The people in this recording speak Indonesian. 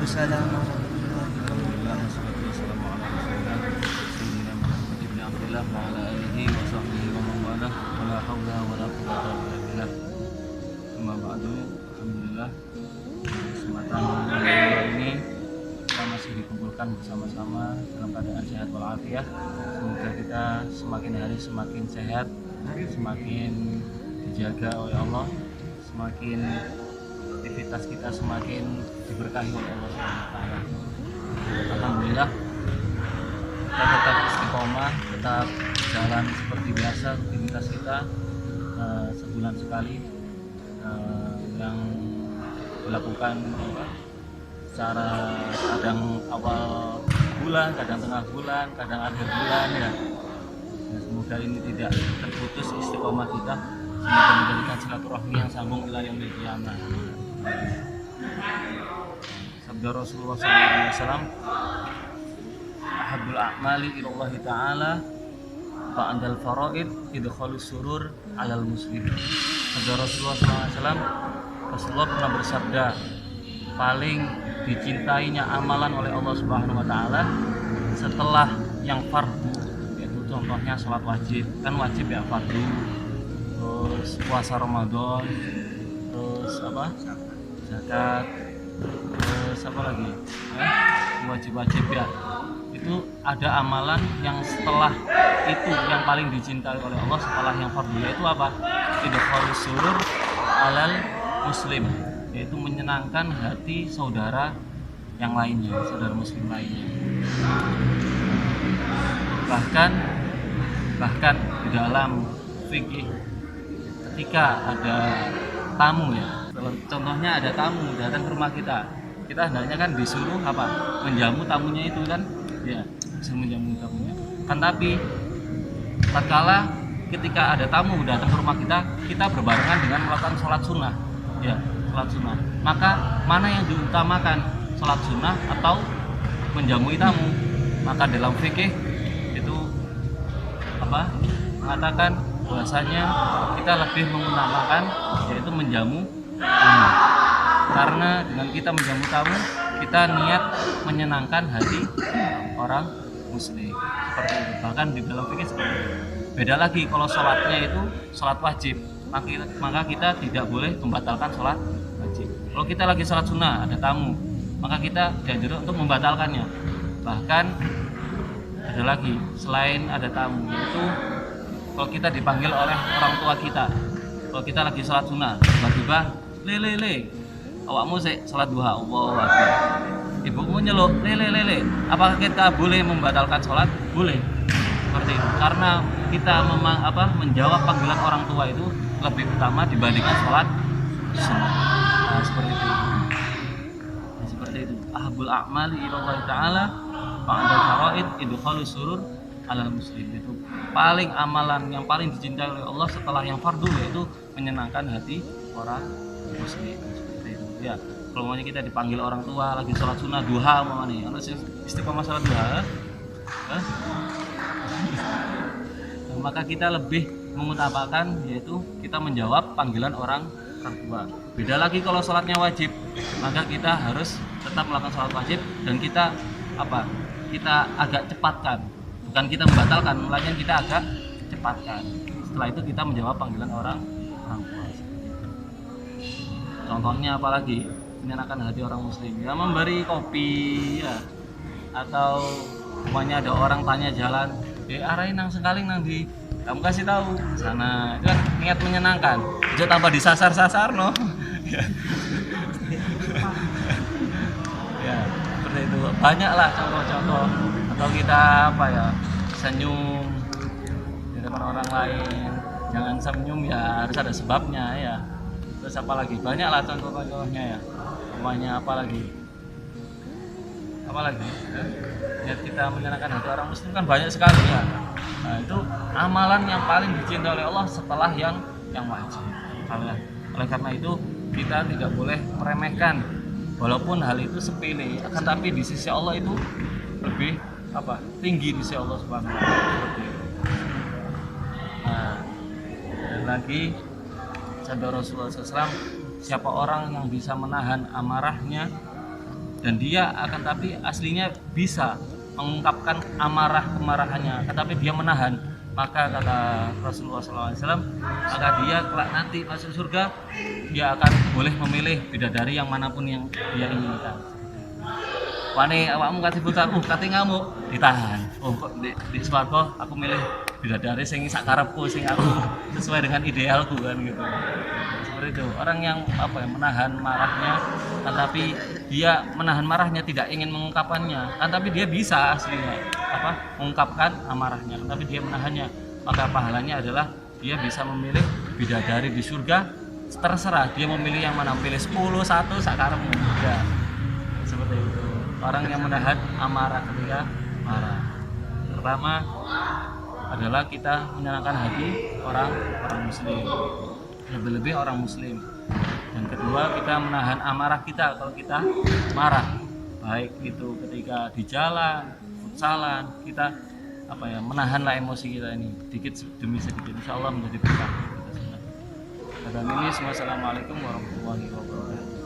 Waalaikumsalam warahmatullahi Alhamdulillah, wassalatu wassalamu ala rasulillah Sayyidina Muhammad ibn Abdillah wa ala alihi wa sahbihi wa man walah wa la hawla wa la quwwata illa billah. Amma ba'du, alhamdulillah kesempatan kedua ini kita masih dikumpulkan bersama-sama dalam keadaan sehat walafiat. Semoga kita semakin hari semakin sehat, semakin dijaga oleh Allah, semakin aktivitas kita semakin diberkahi oleh Allah SWT. Alhamdulillah kita tetap istiqomah, tetap jalan seperti biasa rutinitas kita sebulan sekali yang dilakukan secara kadang awal bulan, kadang tengah bulan, kadang akhir bulan ya. Semoga ini tidak terputus istiqomah kita, semoga menjadikan silaturahmi yang sambung ila yaumil qiyamah. Sabda Rasulullah SAW, ahabbul a'mali ilallahi ta'ala ba'dal faraid idkhalus surur alal muslim. Sabda Rasulullah SAW, Rasulullah pernah bersabda, paling dicintainya amalan oleh Allah Subhanahu wa taala setelah yang fardu, yaitu contohnya sholat wajib, kan wajib ya, fardu, terus puasa Ramadan, terus apa, zakat, terus apa lagi, wajib-wajib ya. Itu ada amalan yang setelah itu yang paling dicintai oleh Allah setelah yang fardu, yaitu apa? Idkhalus surur alal muslim, yaitu menyenangkan hati saudara yang lainnya, saudara muslim lainnya. Bahkan di dalam fikih, ketika ada tamu ya, contohnya ada tamu datang ke rumah kita hendaknya kan disuruh apa? Menjamu tamunya itu kan, ya, disuruh menjamu tamunya. Kan tapi tatkala ketika ada tamu datang ke rumah kita berbarengan dengan melakukan sholat sunnah, ya, sholat sunnah. Maka mana yang diutamakan, sholat sunnah atau menjamu tamu? Maka dalam fikih itu apa? Mengatakan bahwasanya kita lebih mengutamakan yaitu menjamu tamu, karena dengan kita menjamu tamu kita niat menyenangkan hati orang muslim, seperti itu. Bahkan di dalam fikih seperti itu. Beda lagi kalau sholatnya itu sholat wajib, maka kita tidak boleh membatalkan sholat wajib. Kalau kita lagi sholat sunnah ada tamu, maka kita dianjurkan untuk membatalkannya. Bahkan ada lagi selain ada tamu, yaitu kalau kita dipanggil oleh orang tua kita, kalau kita lagi sholat sunnah, tiba-tiba le, awakmu sholat duha, Allahu Akbar, ibumu nyeluk le, apakah kita boleh membatalkan sholat? Boleh, seperti itu. Karena kita menjawab panggilan orang tua itu lebih utama dibandingkan sholat sunnah. Nah, seperti itu. Ahabul a'mali ilallahi ta'ala ba'dal faraid idkhalus surur alal muslim, itu paling amalan yang paling dicintai oleh Allah setelah yang fardu, yaitu menyenangkan hati orang muslim. Seperti itu ya. Kalau mau kita dipanggil orang tua lagi sholat sunnah duha, mau nih harus istiqomah sholat duha, maka kita lebih mengutamakan yaitu kita menjawab panggilan orang tua. Beda lagi kalau sholatnya wajib, maka kita harus tetap melakukan sholat wajib dan kita agak cepatkan, bukan kita membatalkan, melainkan kita agak cepatkan. Setelah itu kita menjawab panggilan orang tua. Contohnya apalagi menyenangkan hati orang muslim, ya memberi kopi ya, atau semuanya ada orang tanya jalan, arahin nang sengkaling nang di, kamu kasih tahu sana, itu kan niat menyenangkan. Jangan tambah disasar-sasar no. Ya, seperti itu. Banyaklah contoh-contoh. Atau kita senyum di depan orang lain. Jangan senyum ya, harus ada sebabnya ya. Terus apalagi banyaklah contoh-contohnya ya. Semuanya apalagi ya, kita menyenangkan hati orang muslim kan banyak sekali ya. Nah, itu amalan yang paling dicintai oleh Allah setelah yang wajib. Oleh karena itu kita tidak boleh meremehkan, walaupun hal itu sepele, akan tapi di sisi Allah itu lebih tinggi di sisi Allah Subhanahu wa taala. Nah, dan lagi sabda Rasulullah SAW, siapa orang yang bisa menahan amarahnya dan dia akan tapi aslinya bisa mengungkapkan kemarahannya, tetapi dia menahan, maka kata Rasulullah SAW, maka dia kelak nanti masuk surga, dia akan boleh memilih bidadari yang manapun yang dia inginkan. Wani awakmu kate bocah, kate ngamuk, ditahan. Oh kok di swarga aku milih bidadari sing sak karepku, sing aku sesuai dengan idealku kan gitu. Seperti itu. Orang yang menahan marahnya, tetapi dia menahan marahnya tidak ingin mengungkapkannya, kan tapi dia bisa aslinya mengungkapkan amarahnya, tapi dia menahannya, maka pahalanya adalah dia bisa memilih bidadari di surga. Terserah dia memilih yang mana, pilih 10, 1 sak karepmu. Ya. Seperti itu. Orang yang menahan amarah ketika marah, pertama adalah kita menyenangkan hati orang muslim, lebih-lebih orang muslim. Dan kedua, kita menahan amarah kita kalau kita marah, baik itu ketika di jalan, futsalan, kita menahanlah emosi kita ini sedikit demi sedikit, insya Allah menjadi berkah. Wassalamualaikum warahmatullahi wabarakatuh.